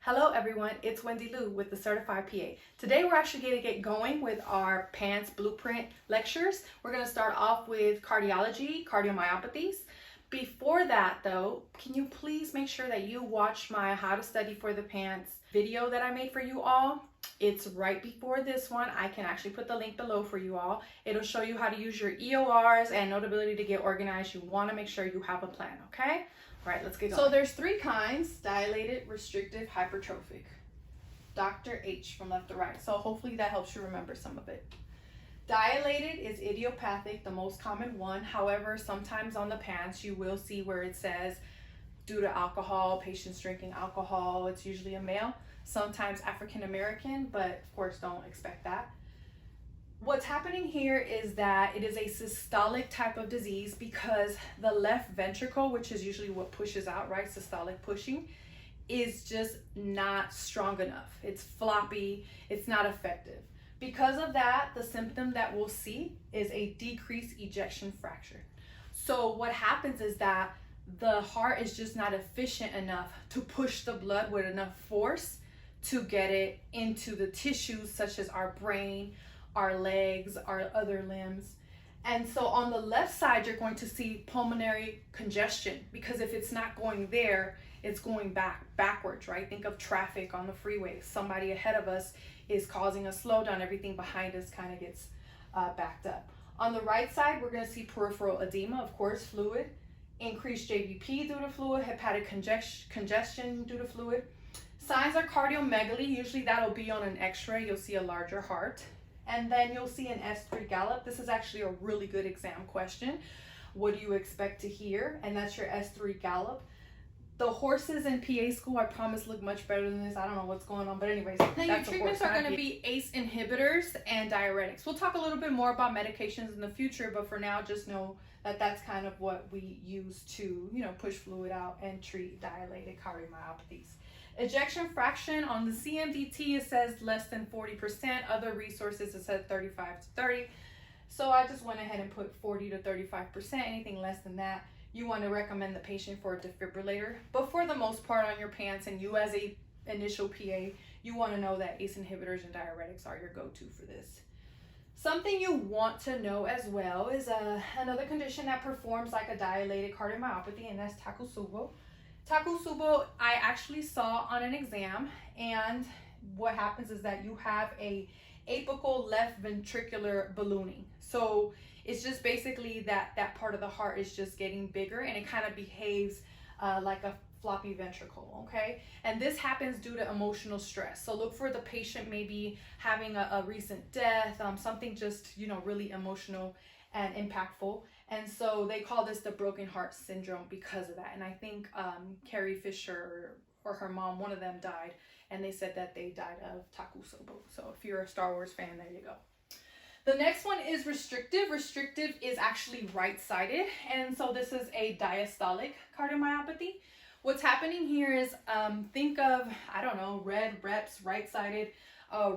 Hello everyone, it's WendyLew with the Certified PA. Today we're actually going to get going with our PANCE Blueprint lectures. We're going to start off with cardiology, cardiomyopathies. Before that though, can you please make sure that you watch my How to Study for the PANCE video that I made for you all. It's right before this one. I can actually put the link below for you all. It'll show you how to use your EORs and notability to get organized. You want to make sure you have a plan, okay? All right, let's get going. So there's three kinds: dilated, restrictive, hypertrophic. Dr. H from left to right. So hopefully that helps you remember some of it. Dilated is idiopathic, the most common one. However, sometimes on the PANCE you will see where it says due to alcohol, patients drinking alcohol. It's usually a male, sometimes African American, but of course don't expect that. What's happening here is that it is a systolic type of disease because the left ventricle, which is usually what pushes out, right? Systolic pushing, is just not strong enough. It's floppy, it's not effective. Because of that, the symptom that we'll see is a decreased ejection fraction. So what happens is that the heart is just not efficient enough to push the blood with enough force to get it into the tissues such as our brain, our legs, our other limbs. And so on the left side, you're going to see pulmonary congestion because if it's not going there, it's going backwards, right? Think of traffic on the freeway. Somebody ahead of us is causing a slowdown. Everything behind us kind of gets backed up. On the right side, we're going to see peripheral edema, of course, fluid, increased JVP due to fluid, hepatic congestion due to fluid. Signs are cardiomegaly. Usually that'll be on an x-ray. You'll see a larger heart. And then you'll see an S3 gallop. This is actually a really good exam question. What do you expect to hear? And that's your S3 gallop. The horses in PA school, I promise, look much better than this. I don't know what's going on, but anyways. Now your treatments are going to be ACE inhibitors and diuretics. We'll talk a little bit more about medications in the future, but for now, just know that that's kind of what we use to, push fluid out and treat dilated cardiomyopathies. Ejection fraction on the CMDT, it says less than 40%. Other resources, it says 35 to 30. So I just went ahead and put 40 to 35%. Anything less than that, you want to recommend the patient for a defibrillator. But for the most part on your PANCE, and you as a initial PA, you want to know that ACE inhibitors and diuretics are your go-to for this. Something you want to know as well is another condition that performs like a dilated cardiomyopathy, and that's Takotsubo. Takotsubo, I actually saw on an exam, and what happens is that you have a apical left ventricular ballooning. So it's just basically that part of the heart is just getting bigger, and it kind of behaves like a floppy ventricle, okay? And this happens due to emotional stress. So look for the patient maybe having a recent death, something just, really emotional and impactful. And so they call this the broken heart syndrome because of that. And I think Carrie Fisher or her mom, one of them died, and they said that they died of Takotsubo. So if you're a Star Wars fan, there you go. The next one is restrictive. Restrictive is actually right-sided, and so this is a diastolic cardiomyopathy. What's happening here is think of, I don't know, red reps, right-sided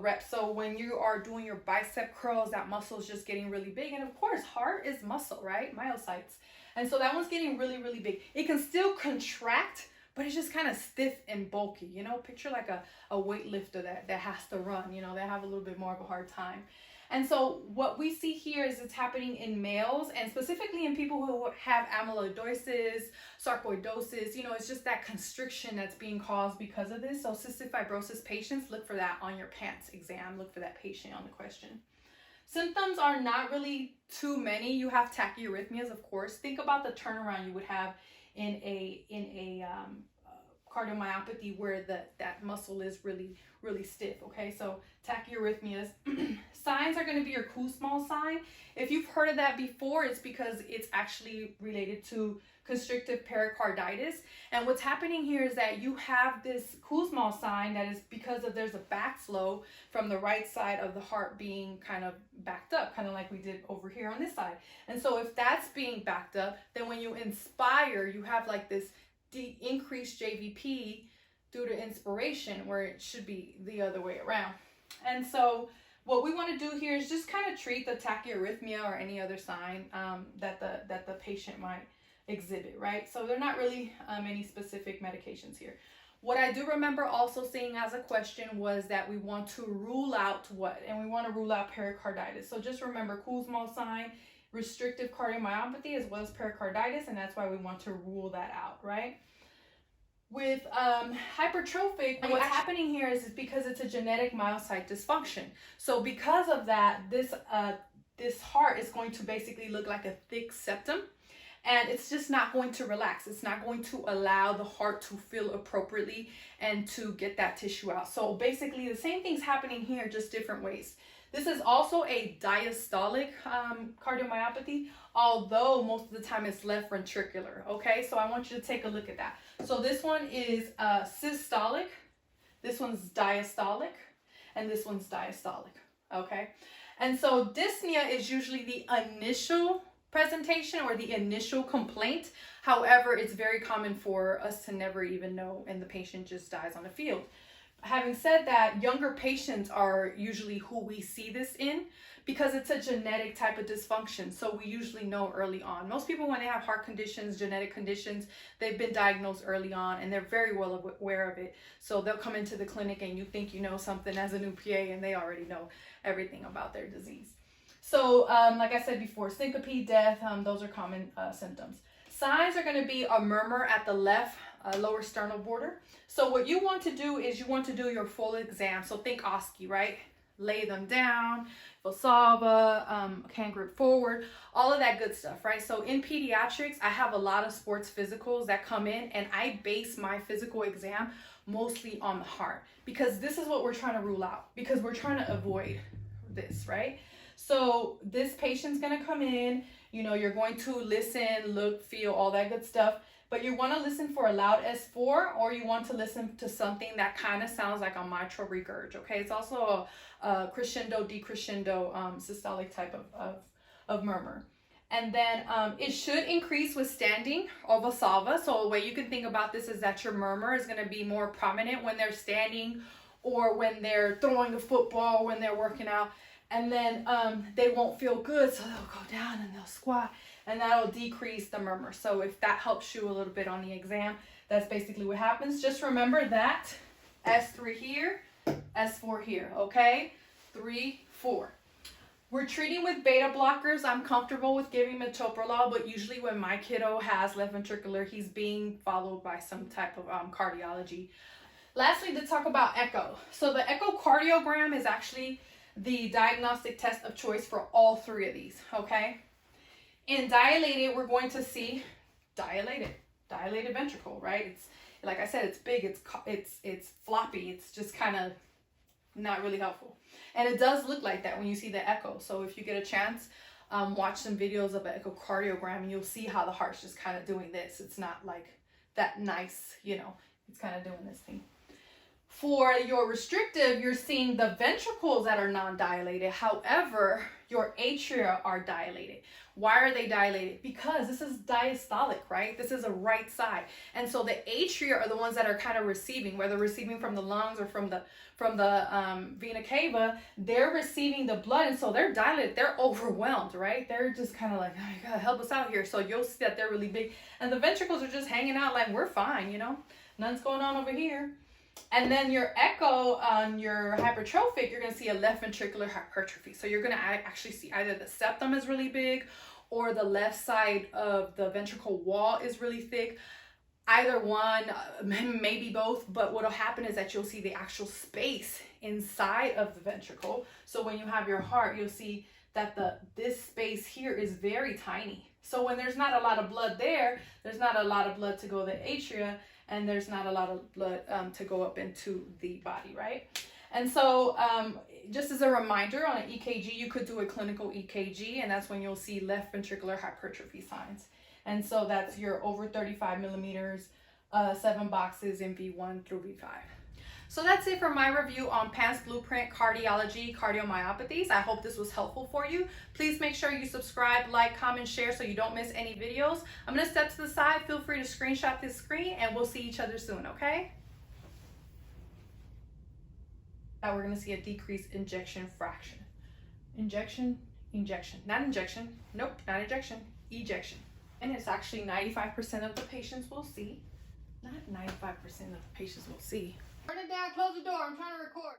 reps. So when you are doing your bicep curls, that muscle is just getting really big. And of course, heart is muscle, right? Myocytes. And so that one's getting really, really big. It can still contract, but it's just kind of stiff and bulky. Picture like a weightlifter that has to run, they have a little bit more of a hard time. And so what we see here is it's happening in males, and specifically in people who have amyloidosis, sarcoidosis. It's just that constriction that's being caused because of this. So cystic fibrosis patients, look for that on your PANCE exam. Look for that patient on the question. Symptoms are not really too many. You have tachyarrhythmias, of course. Think about the turnaround you would have in a cardiomyopathy where that muscle is really, really stiff, okay? So tachyarrhythmias. Signs are going to be your Kussmaul sign. If you've heard of that before, it's because it's actually related to constrictive pericarditis. And what's happening here is that you have this Kussmaul sign that is because there's a backflow from the right side of the heart being kind of backed up, kind of like we did over here on this side. And so if that's being backed up, then when you inspire, you have like this increased JVP due to inspiration, where it should be the other way around. And so what we want to do here is just kind of treat the tachyarrhythmia or any other sign that the patient might exhibit, right? So they're not really any specific medications here. What I do remember also seeing as a question was that we want to rule out what? And we want to rule out pericarditis. So just remember Kuhl's sign, restrictive cardiomyopathy, as well as pericarditis, and that's why we want to rule that out, right? With hypertrophic, what's happening here is because it's a genetic myocyte dysfunction. So because of that, this heart is going to basically look like a thick septum, and it's just not going to relax. It's not going to allow the heart to fill appropriately and to get that tissue out. So basically the same thing's happening here, just different ways. This is also a diastolic cardiomyopathy, although most of the time it's left ventricular, okay? So I want you to take a look at that. So this one is systolic, this one's diastolic, and this one's diastolic, okay? And so dyspnea is usually the initial presentation or the initial complaint. However, it's very common for us to never even know, and the patient just dies on the field. Having said that, younger patients are usually who we see this in because it's a genetic type of dysfunction. So we usually know early on. Most people, when they have heart conditions, genetic conditions, they've been diagnosed early on and they're very well aware of it. So they'll come into the clinic and you think you know something as a new PA and they already know everything about their disease. So like I said before, syncope, death, those are common symptoms. Signs are going to be a murmur at the left lower sternal border. So what you want to do is you want to do your full exam. So think OSCE, right? Lay them down, Valsalva, hand grip forward, all of that good stuff, right? So in pediatrics, I have a lot of sports physicals that come in, and I base my physical exam mostly on the heart because this is what we're trying to rule out, because we're trying to avoid this, right? So this patient's going to come in, you know, you're going to listen, look, feel, all that good stuff. But you want to listen for a loud S4, or you want to listen to something that kind of sounds like a mitral regurg, okay? It's also a crescendo, decrescendo, systolic type of murmur. And then it should increase with standing or Valsalva. So a way you can think about this is that your murmur is going to be more prominent when they're standing or when they're throwing a football, when they're working out. And then they won't feel good, so they'll go down and they'll squat, and that'll decrease the murmur. So if that helps you a little bit on the exam, that's basically what happens. Just remember that S3 here, S4 here, okay? 3, 4. We're treating with beta blockers. I'm comfortable with giving metoprolol, but usually when my kiddo has left ventricular, he's being followed by some type of cardiology. Lastly, to talk about echo. So the echocardiogram is actually the diagnostic test of choice for all three of these, okay? In dilated, we're going to see dilated ventricle, right? It's, like I said, it's big, it's floppy, it's just kind of not really helpful. And it does look like that when you see the echo. So if you get a chance, watch some videos of an echocardiogram and you'll see how the heart's just kind of doing this. It's not like that nice, you know, it's kind of doing this thing. For your restrictive, you're seeing the ventricles that are non-dilated. However, your atria are dilated. Why are they dilated? Because this is diastolic, right? This is a right side. And so the atria are the ones that are kind of receiving, whether receiving from the lungs or from the vena cava, they're receiving the blood. And so they're dilated, they're overwhelmed, right? They're just kind of like, oh my God, help us out here. So you'll see that they're really big. And the ventricles are just hanging out like, we're fine, you know? Nothing's going on over here. And then your echo on your hypertrophic, you're going to see a left ventricular hypertrophy. So you're going to actually see either the septum is really big or the left side of the ventricle wall is really thick. Either one, maybe both, but what will happen is that you'll see the actual space inside of the ventricle. So when you have your heart, you'll see that this space here is very tiny. So when there's not a lot of blood there, there's not a lot of blood to go to the atria, and there's not a lot of blood to go up into the body, right? And so just as a reminder, on an EKG, you could do a clinical EKG, and that's when you'll see left ventricular hypertrophy signs. And so that's your over 35 millimeters, 7 boxes in V1 through V5. So that's it for my review on PANCE Blueprint Cardiology Cardiomyopathies. I hope this was helpful for you. Please make sure you subscribe, like, comment, share so you don't miss any videos. I'm going to step to the side. Feel free to screenshot this screen and we'll see each other soon, okay? Now we're going to see a decreased injection fraction. Injection, not injection. Nope, not injection, ejection. And it's actually 95% of the patients will see not 95% of the patients will see. Turn it down, close the door, I'm trying to record.